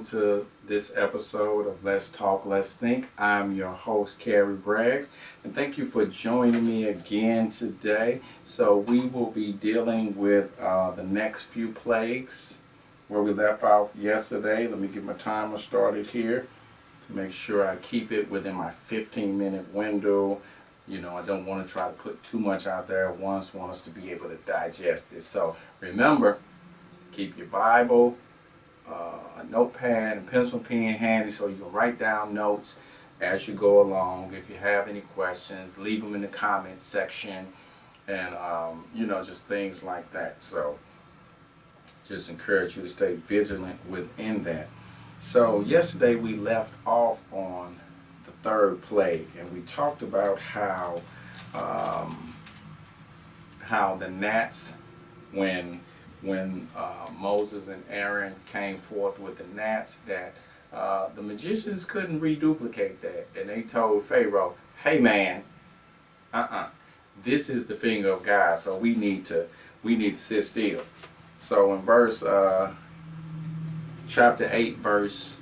welcome to this episode of Let's Talk, Let's Think. I'm your host, Carrie Braggs, and thank you for joining me again today. So we will be dealing with the next few plagues where we left off yesterday. Let me get my timer started here to make sure I keep it within my 15-minute window. You know, I don't want to try to put too much out there at once. I want us to be able to digest it. So remember, keep your Bible, a notepad and pencil pen handy so you can write down notes as you go along. If you have any questions, leave them in the comments section, and just things like that. So just encourage you to stay vigilant within that. So yesterday we left off on the third plague, and we talked about how the gnats, when Moses and Aaron came forth with the gnats, that the magicians couldn't reduplicate that, and they told Pharaoh, "Hey man, this is the finger of God, so we need to sit still." So in chapter 8, verse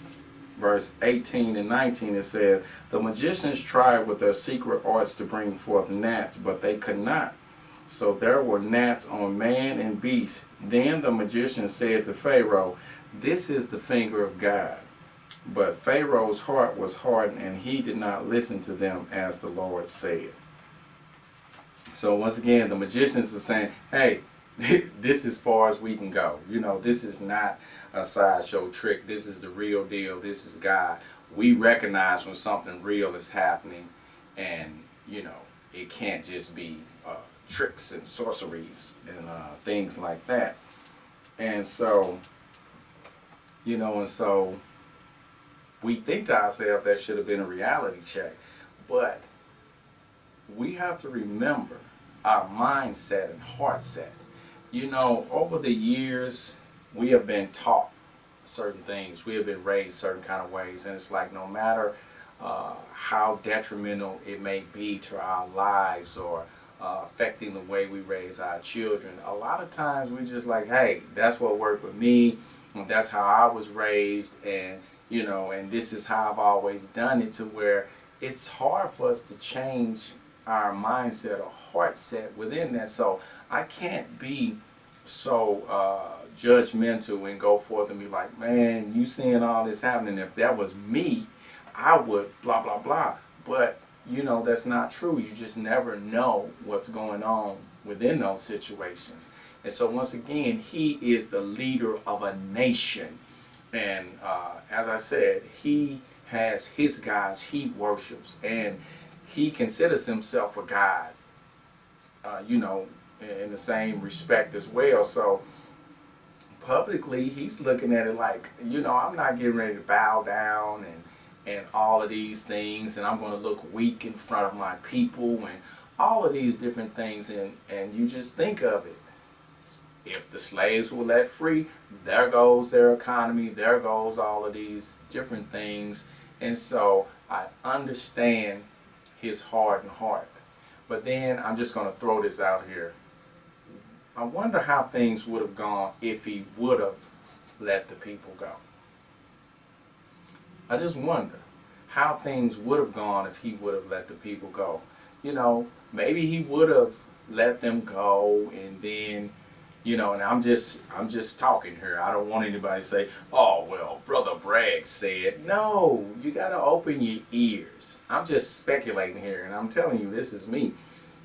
18 and 19, it said, "The magicians tried with their secret arts to bring forth gnats, but they could not. So there were gnats on man and beast. Then the magician said to Pharaoh, 'This is the finger of God.' But Pharaoh's heart was hardened, and he did not listen to them as the Lord said." So once again, the magicians are saying, "Hey, this is as far as we can go. This is not a sideshow trick. This is the real deal. This is God. We recognize when something real is happening, and it can't just be tricks and sorceries and things like that." And so, we think to ourselves that should have been a reality check. But we have to remember our mindset and heart set. Over the years, we have been taught certain things. We have been raised certain kind of ways. And it's like, no matter how detrimental it may be to our lives or affecting the way we raise our children, a lot of times we just like, hey, that's what worked with me, and that's how I was raised, and and this is how I've always done it, to where it's hard for us to change our mindset or heart set within that. So I can't be so judgmental and go forth and be like, "Man, you seeing all this happening, if that was me, I would blah blah blah." But that's not true. You just never know what's going on within those situations. And so once again, he is the leader of a nation. And as I said, he has his gods he worships, and he considers himself a god, in the same respect as well. So publicly, he's looking at it like, I'm not getting ready to bow down and all of these things, and I'm going to look weak in front of my people, and all of these different things. And you just think of it. If the slaves were let free, there goes their economy, there goes all of these different things. And so I understand his hardened heart. But then I'm just going to throw this out here. I wonder how things would have gone if he would have let the people go. I just wonder how things would have gone if he would have let the people go. Maybe he would have let them go, and then, and I'm just talking here. I don't want anybody to say, "Oh, well, Brother Bragg said." No, you got to open your ears. I'm just speculating here, and I'm telling you, this is me.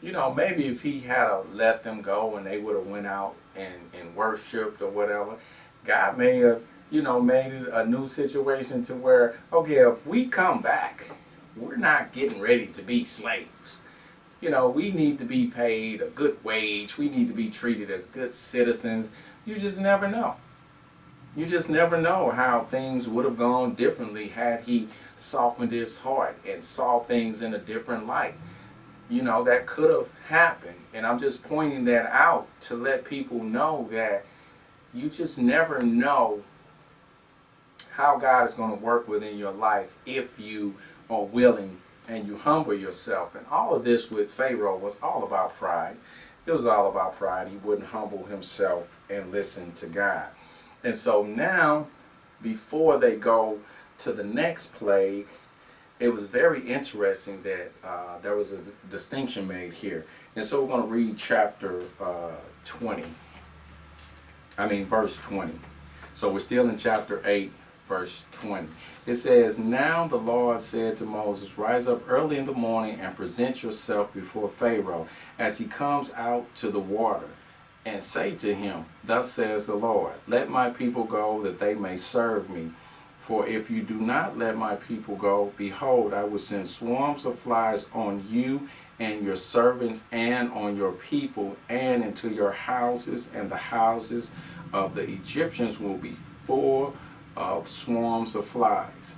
Maybe if he had let them go and they would have went out and worshiped or whatever, God may have made it a new situation to where, okay, if we come back, we're not getting ready to be slaves. We need to be paid a good wage. We need to be treated as good citizens. You just never know. You just never know how things would have gone differently had he softened his heart and saw things in a different light. That could have happened. And I'm just pointing that out to let people know that you just never know how God is going to work within your life if you are willing and you humble yourself. And all of this with Pharaoh was all about pride. It was all about pride. He wouldn't humble himself and listen to God. And so now before they go to the next plague, it was very interesting that there was a distinction made here. And so we're going to read chapter 20. Verse 20. So we're still in chapter 8, verse 20. It says, "Now the Lord said to Moses, Rise up early in the morning and present yourself before Pharaoh as he comes out to the water. And say to him, Thus says the Lord, Let my people go that they may serve me. For if you do not let my people go, behold, I will send swarms of flies on you and your servants and on your people and into your houses, and the houses of the Egyptians will be full of swarms of flies."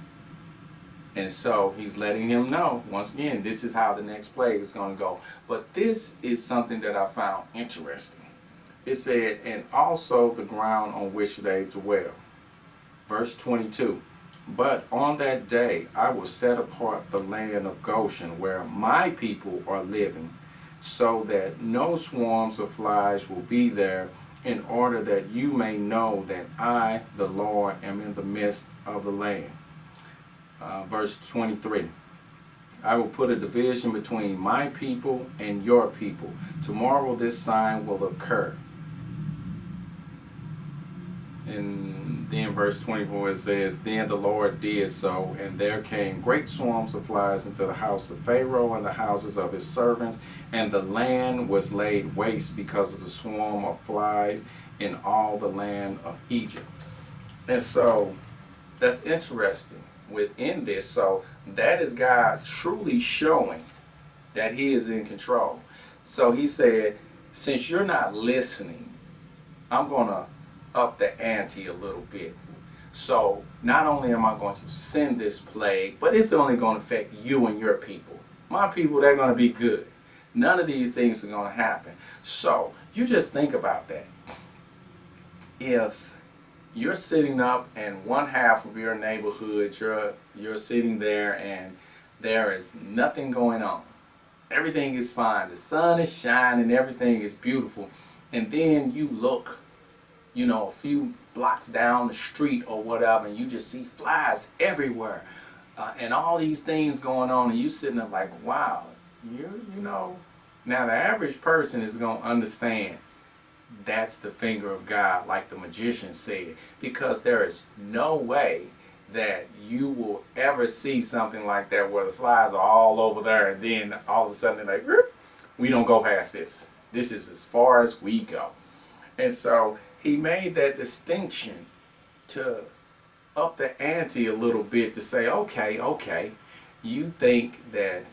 And so he's letting him know, once again, this is how the next plague is going to go. But this is something that I found interesting. It said, "And also the ground on which they dwell." Verse 22, "But on that day I will set apart the land of Goshen where my people are living, so that no swarms of flies will be there, in order that you may know that I, the Lord, am in the midst of the land." Verse 23, "I will put a division between my people and your people. Tomorrow this sign will occur." And then verse 24 it says, "Then the Lord did so, and there came great swarms of flies into the house of Pharaoh and the houses of his servants, and the land was laid waste because of the swarm of flies in all the land of Egypt." And so that's interesting within this. So that is God truly showing that he is in control. So he said, since you're not listening, I'm going to up the ante a little bit. So not only am I going to send this plague, but it's only going to affect you and your people. My people, they're going to be good. None of these things are going to happen. So you just think about that. If you're sitting up in one half of your neighborhood, you're sitting there and there is nothing going on. Everything is fine. The sun is shining, everything is beautiful. And then you look, a few blocks down the street or whatever, and you just see flies everywhere, and all these things going on, and you sitting there like, wow, now the average person is going to understand that's the finger of God, like the magician said, because there is no way that you will ever see something like that where the flies are all over there, and then all of a sudden they're like, we don't go past this. This is as far as we go. And so he made that distinction to up the ante a little bit, to say, okay, you think that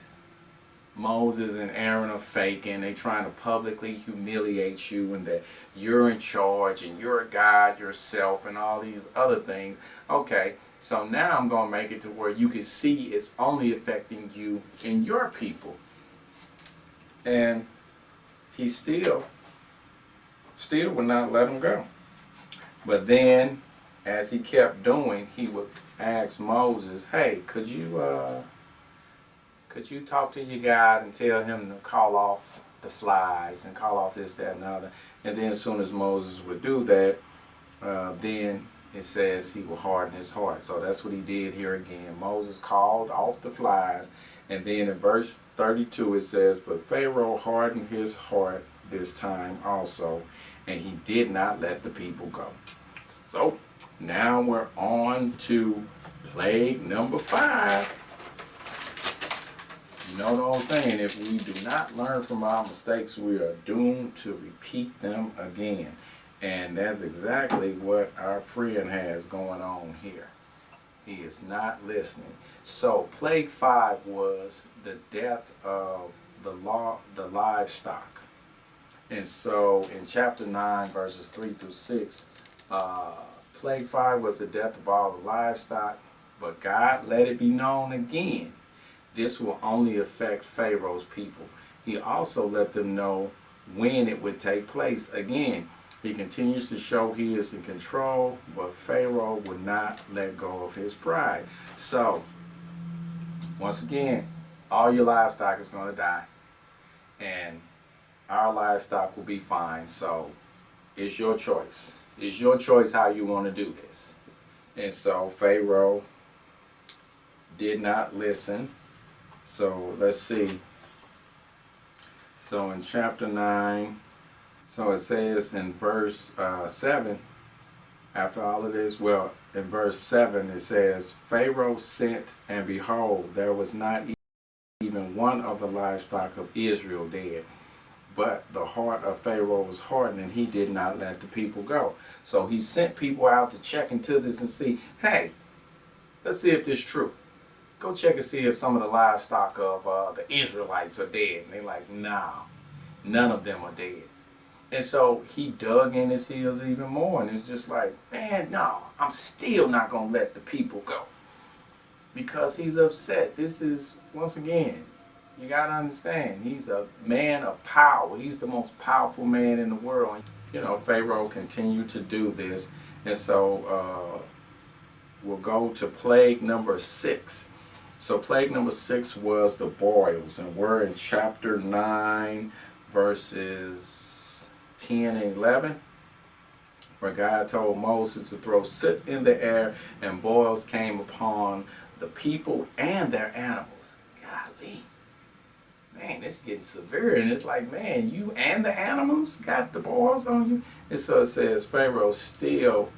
Moses and Aaron are faking, they trying to publicly humiliate you, and that you're in charge and you're a God yourself and all these other things. Okay, so now I'm going to make it to where you can see it's only affecting you and your people. And he still would not let him go. But then, as he kept doing, he would ask Moses, hey, could you talk to your God and tell him to call off the flies and call off this, that, and the other. And then as soon as Moses would do that, then it says he will harden his heart. So that's what he did here again. Moses called off the flies. And then in verse 32 it says, but Pharaoh hardened his heart this time also, and he did not let the people go. So now we're on to plague number 5. You know what I'm saying? If we do not learn from our mistakes, we are doomed to repeat them again. And that's exactly what our friend has going on here. He is not listening. So plague 5 was the death of the livestock. And so in chapter 9, verses 3 through 6, plague 5 was the death of all the livestock. But God let it be known again, this will only affect Pharaoh's people. He also let them know when it would take place. Again, he continues to show he is in control, but Pharaoh would not let go of his pride. So, once again, all your livestock is going to die, and our livestock will be fine. So, it's your choice. It's your choice how you want to do this. And so Pharaoh did not listen. So let's see. So in chapter 9, so it says in verse 7, after all of this, well, in verse 7 it says, Pharaoh sent, and behold, there was not even one of the livestock of Israel dead. But the heart of Pharaoh was hardened, and he did not let the people go. So he sent people out to check into this and see, hey, let's see if this is true. Go check and see if some of the livestock of the Israelites are dead. And they're like, nah, none of them are dead. And so he dug in his heels even more, and it's just like, man, no, I'm still not going to let the people go. Because he's upset. This is, once again, you got to understand, he's a man of power. He's the most powerful man in the world. You know, Pharaoh continued to do this. And so we'll go to plague number 6. So plague number 6 was the boils. And we're in chapter 9, verses 10 and 11. Where God told Moses to throw soot in the air, and boils came upon the people and their animals. Golly. Man, it's getting severe, and it's like, man, you and the animals got the boils on you? And so it says, Pharaoh still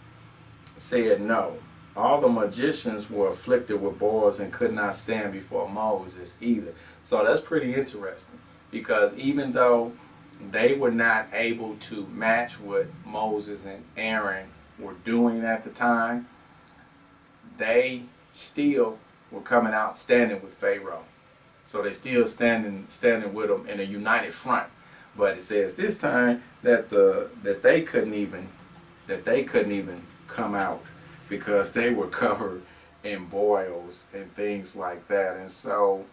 said no. All the magicians were afflicted with boils and could not stand before Moses either. So that's pretty interesting, because even though they were not able to match what Moses and Aaron were doing at the time, they still were coming out standing with Pharaoh. So they still standing with him in a united front. But it says this time that they couldn't even come out, because they were covered in boils and things like that. And so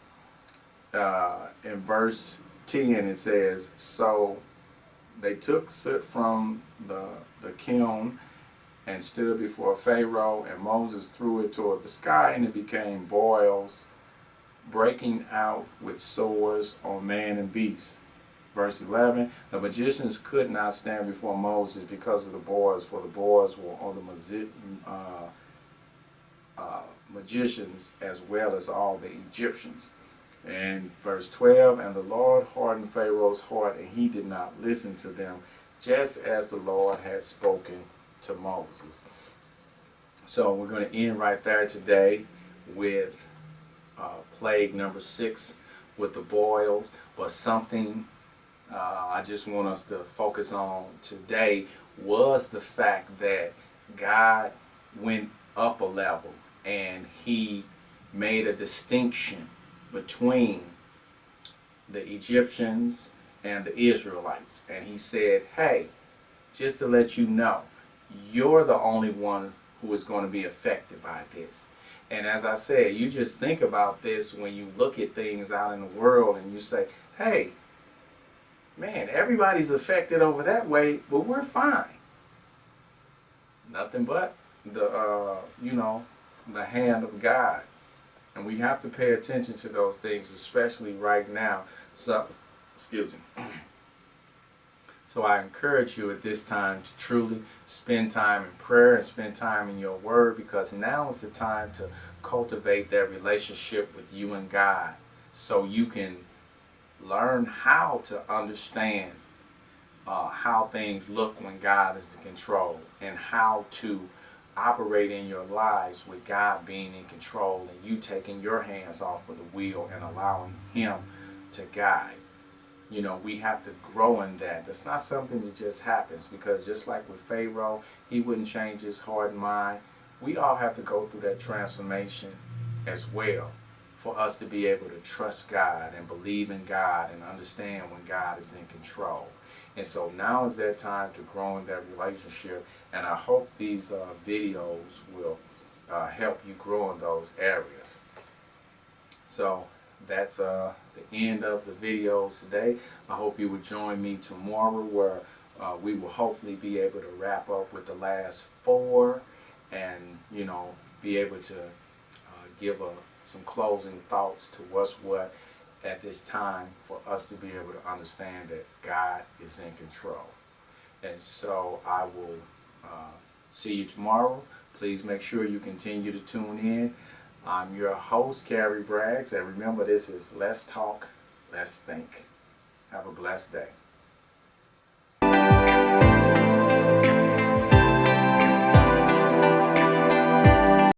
in verse 10 it says, so they took soot from the kiln and stood before Pharaoh, and Moses threw it toward the sky, and it became boils, breaking out with sores on man and beast. Verse 11, the magicians could not stand before Moses because of the boils, for the boils were on the magicians as well as all the Egyptians. And verse 12, and the Lord hardened Pharaoh's heart, and he did not listen to them, just as the Lord had spoken to Moses. So we're going to end right there today with plague number 6 with the boils. But something I just want us to focus on today was the fact that God went up a level, and he made a distinction between the Egyptians and the Israelites. And he said, hey, just to let you know, you're the only one who is going to be affected by this. And as I said, you just think about this when you look at things out in the world and you say, hey, man, everybody's affected over that way, but we're fine. Nothing but the the hand of God. And we have to pay attention to those things, especially right now. So, excuse me. So I encourage you at this time to truly spend time in prayer and spend time in your word, because now is the time to cultivate that relationship with you and God, so you can learn how to understand how things look when God is in control, and how to operate in your lives with God being in control and you taking your hands off of the wheel and allowing him to guide. You know, we have to grow in that. That's not something that just happens, because just like with Pharaoh, he wouldn't change his heart and mind. We all have to go through that transformation as well, for us to be able to trust God and believe in God and understand when God is in control. And so now is that time to grow in that relationship, and I hope these videos will help you grow in those areas. So that's the end of the videos today. I hope you will join me tomorrow, where we will hopefully be able to wrap up with the last 4, and be able to give some closing thoughts to what's what at this time, for us to be able to understand that God is in control. And so I will see you tomorrow. Please make sure you continue to tune in. I'm your host, Carrie Braggs, and remember, this is Let's Talk, Let's Think. Have a blessed day.